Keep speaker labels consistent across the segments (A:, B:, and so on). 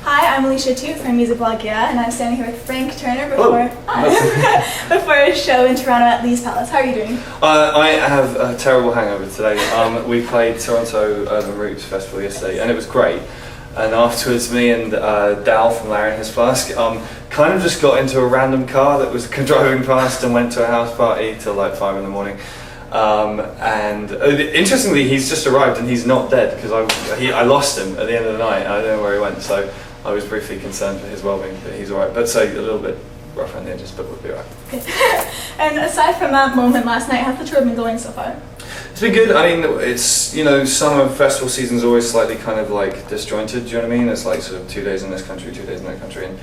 A: Hi, I'm Alicia Toot from Music Blog Yeah, and I'm standing here with Frank Turner before a show in Toronto at Lee's Palace. How are you doing?
B: I have a terrible hangover today. We played Toronto Urban Roots Festival yesterday, and it was great. And afterwards, me and Dal from Larry and His Flask kind of just got into a random car that was driving past and went to a house party till like 5 in the morning. And interestingly, he's just arrived and he's not dead because I lost him at the end of the night. I don't know where he went, so I was briefly concerned for his well-being, but he's alright. But so a little bit rough around the edges, but we'll be alright.
A: And aside from that moment last night, how's the tour been going so far?
B: It's been good. I mean, it's, you know, summer festival season's always slightly kind of like disjointed, do you know what I mean? It's like sort of 2 days in this country, 2 days in that country, and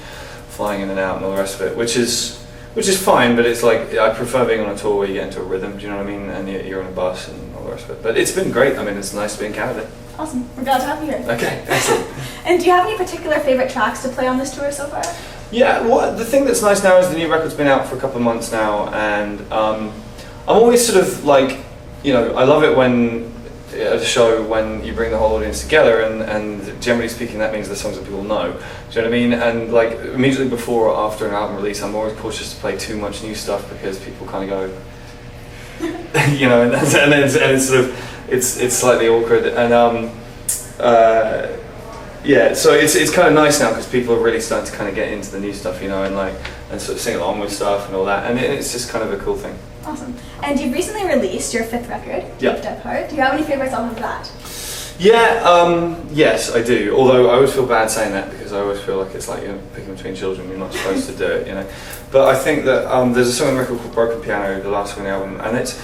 B: flying in and out and all the rest of it, which is fine, but it's like, I prefer being on a tour where you get into a rhythm, do you know what I mean? And you're on a bus and all the rest of it. But it's been great. I mean, it's nice to be in Canada.
A: Awesome. We're glad to have you here.
B: Okay, excellent.
A: And do you have any particular favorite tracks to play on this tour so far?
B: Yeah, well, the thing that's nice now is the new record's been out for a couple of months now, and I'm always sort of like, you know, I love it when at a show when you bring the whole audience together, and generally speaking that means the songs that people know. Do you know what I mean? And like immediately before or after an album release, I'm always cautious to play too much new stuff because people kind of go, you know, and it's sort of it's slightly awkward, and yeah, so it's kind of nice now because people are really starting to kind of get into the new stuff, you know, and sort of sing along with stuff and all that, and it's just kind of a cool thing.
A: Awesome. And you've recently released your 5th record, Deep Dead Heart. Do you have any favorites off of that?
B: Yeah, yes, I do. Although I always feel bad saying that because I always feel like it's like you're picking between children. You're not supposed to do it, you know. But I think that there's a song on the record called Broken Piano, the last one on the album, and it's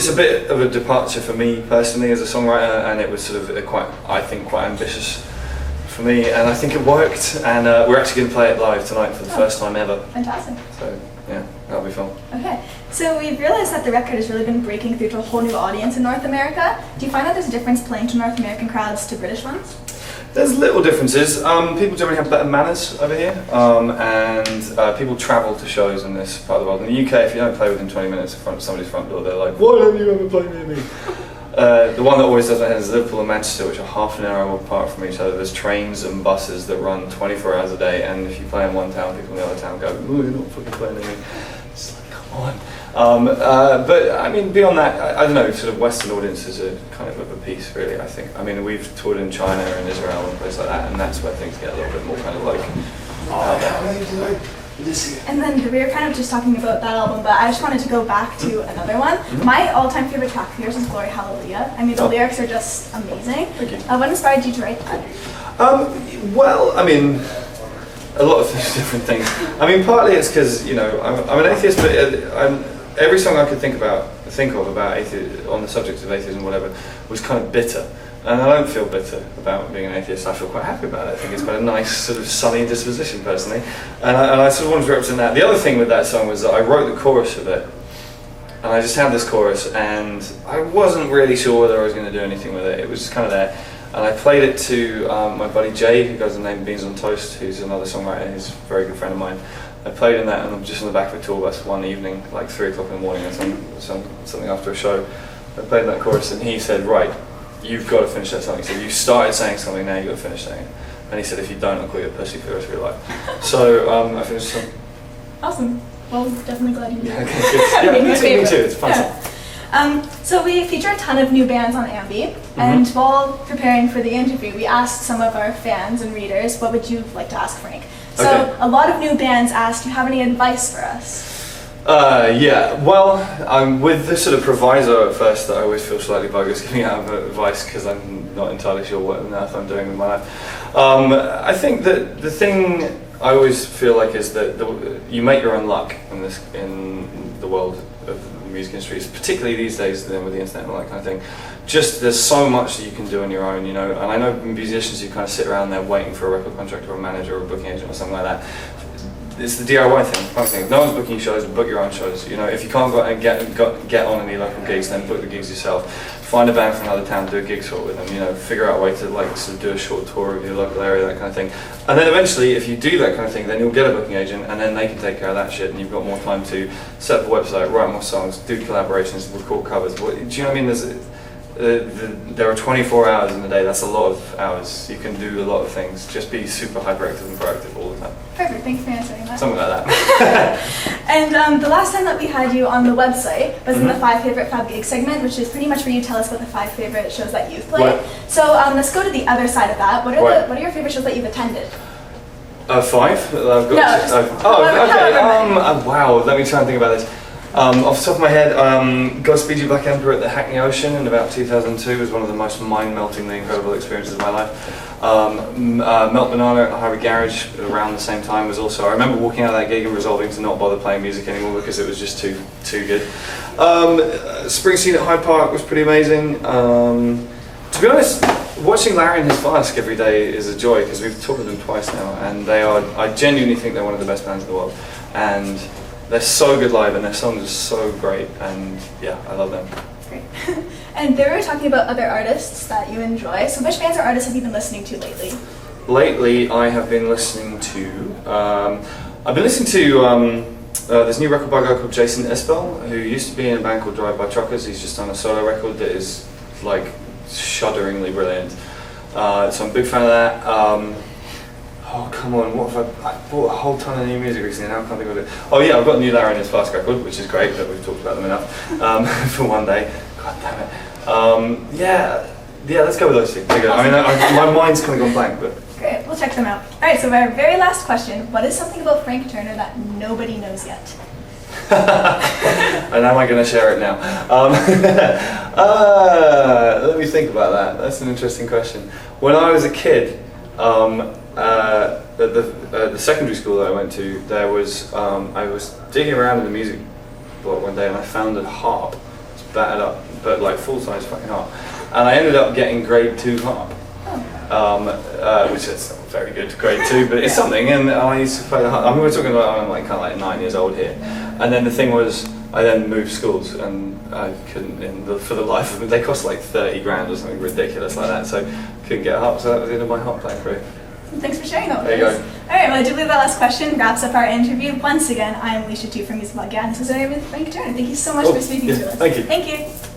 B: a bit of a departure for me personally as a songwriter, and it was sort of quite ambitious for me, and I think it worked. And we're actually going to play it live tonight for the first time ever.
A: Fantastic.
B: So yeah, that'll be fun.
A: Okay, so we've realized that the record has really been breaking through to a whole new audience in North America. Do you find that there's a difference playing to North American crowds to British ones?
B: There's little differences. People generally have better manners over here, and people travel to shows in this part of the world. In the UK, if you don't play within 20 minutes in front of somebody's front door, they're like, why don't you ever play near me? The one that always does my head is Liverpool and Manchester, which are half an hour apart from each other. There's trains and buses that run 24 hours a day, and if you play in one town, people in the other town go, oh, you're not fucking playing near me. It's like, come on. But I mean, beyond that, I don't know, sort of Western audiences are kind of a piece, really, I think. I mean, we've toured in China and Israel and places like that, and that's where things get a little bit more kind of like out there.
A: And then we were kind of just talking about that album, but I just wanted to go back to another one. Mm-hmm. My all-time favorite track of yours is Glory Hallelujah. I mean, the lyrics are just amazing.
B: Thank you.
A: What inspired you to write that?
B: Well, I mean, a lot of different things. I mean, partly it's because, you know, I'm an atheist, but every song I could think of about atheism, on the subject of atheism, whatever, was kind of bitter. And I don't feel bitter about being an atheist. I feel quite happy about it. I think it's quite a nice sort of sunny disposition personally, and I sort of wanted to represent that. The other thing with that song was that I wrote the chorus of it, and I just had this chorus, and I wasn't really sure whether I was going to do anything with it. It was just kind of there, and I played it to my buddy Jay, who goes by the name Beans on Toast, who's another songwriter. He's a very good friend of mine. I played in that, and I'm just in the back of a tour bus one evening, like 3 o'clock in the morning, or something after a show. I played that chorus, and he said, right, you've got to finish that song. He said, you started saying something, now you've got to finish saying it. And he said, if you don't, I'll call you a pussy for the rest of your life. So I finished the song.
A: Awesome. Well, definitely glad you did.
B: Yeah, okay, good. Yeah, me too. It's fun stuff.
A: So we feature a ton of new bands on Ambi, and while preparing for the interview, we asked some of our fans and readers, what would you like to ask Frank? So a lot of new bands asked, do you have any advice for us?
B: Yeah, well, I'm with this sort of proviso at first that I always feel slightly bogus giving out advice because I'm not entirely sure what on earth I'm doing with my life. I think that the thing I always feel like is that you make your own luck in the world of the music industry, particularly these days with the internet and all that kind of thing. Just there's so much that you can do on your own, you know. And I know musicians who kind of sit around there waiting for a record contract or a manager or a booking agent or something like that. It's the DIY thing. No one's booking shows, book your own shows. You know, if you can't go and get on any local gigs, then book the gigs yourself. Find a band from another town, do a gig tour with them. You know, figure out a way to like sort of do a short tour of your local area, that kind of thing. And then eventually, if you do that kind of thing, then you'll get a booking agent, and then they can take care of that shit, and you've got more time to set up a website, write more songs, do collaborations, record covers. Do you know what I mean? there are 24 hours in the day. That's a lot of hours. You can do a lot of things. Just be super hyperactive and proactive all the time.
A: Perfect. Thank you for answering that.
B: Something like that.
A: And the last time that we had you on the website was in the 5 Favorite Fab Gigs segment, which is pretty much where you tell us about the 5 favorite shows that you've played.
B: Right.
A: So let's go to the other side of that. What are your favorite shows that you've attended?
B: 5? I've got
A: however
B: wow, let me try and think about this. Off the top of my head, Godspeed You Black Emperor at the Hackney Ocean in about 2002 was one of the most mind-meltingly incredible experiences of my life. Melt Banana at the Highway Garage around the same time was also, I remember walking out of that gig and resolving to not bother playing music anymore because it was just too good. Springsteen at Hyde Park was pretty amazing. To be honest, watching Larry and His Flask every day is a joy because we've toured with them twice now, and I genuinely think they're one of the best bands in the world. And they're so good live, and their songs are so great, and yeah, I love them.
A: Great. And they were talking about other artists that you enjoy. So which bands or artists have you been listening to lately?
B: Lately, I have been listening to, this new record by a guy called Jason Isbell, who used to be in a band called Drive By Truckers. He's just done a solo record that is like shudderingly brilliant. So I'm a big fan of that. Oh, come on, what have I bought a whole ton of new music recently, now I can't think of it. Oh yeah, I've got a new Larry and His Flask record, which is great, but we've talked about them enough for one day. God damn it. Yeah, let's go with those two. There you go. I mean, my mind's kind of gone blank, but...
A: Great, we'll check them out. Alright, so our very last question, what is something about Frank Turner that nobody knows yet?
B: And am I going to share it now? Let me think about that. That's an interesting question. When I was a kid, at the secondary school that I went to, there was I was digging around in the music block one day and I found a harp. It's battered up, but like full-size fucking harp. And I ended up getting grade 2 harp, which is not very good, grade 2, but it's something. And I used to play the harp. I mean, we're talking about I'm like kind of like 9 years old here. And then the thing was, I then moved schools and I couldn't, for the life of me, they cost like 30 grand or something ridiculous like that. So couldn't get a harp. So that was the end of my harp playing career.
A: Thanks for sharing that with
B: There you
A: us.
B: go.
A: Alright, well I do believe that last question wraps up our interview. Once again, I am Alicia Tu from Music Blog. Yeah, this is our name with Frank Turner. Thank you so much for speaking to us.
B: Thank you.
A: Thank you.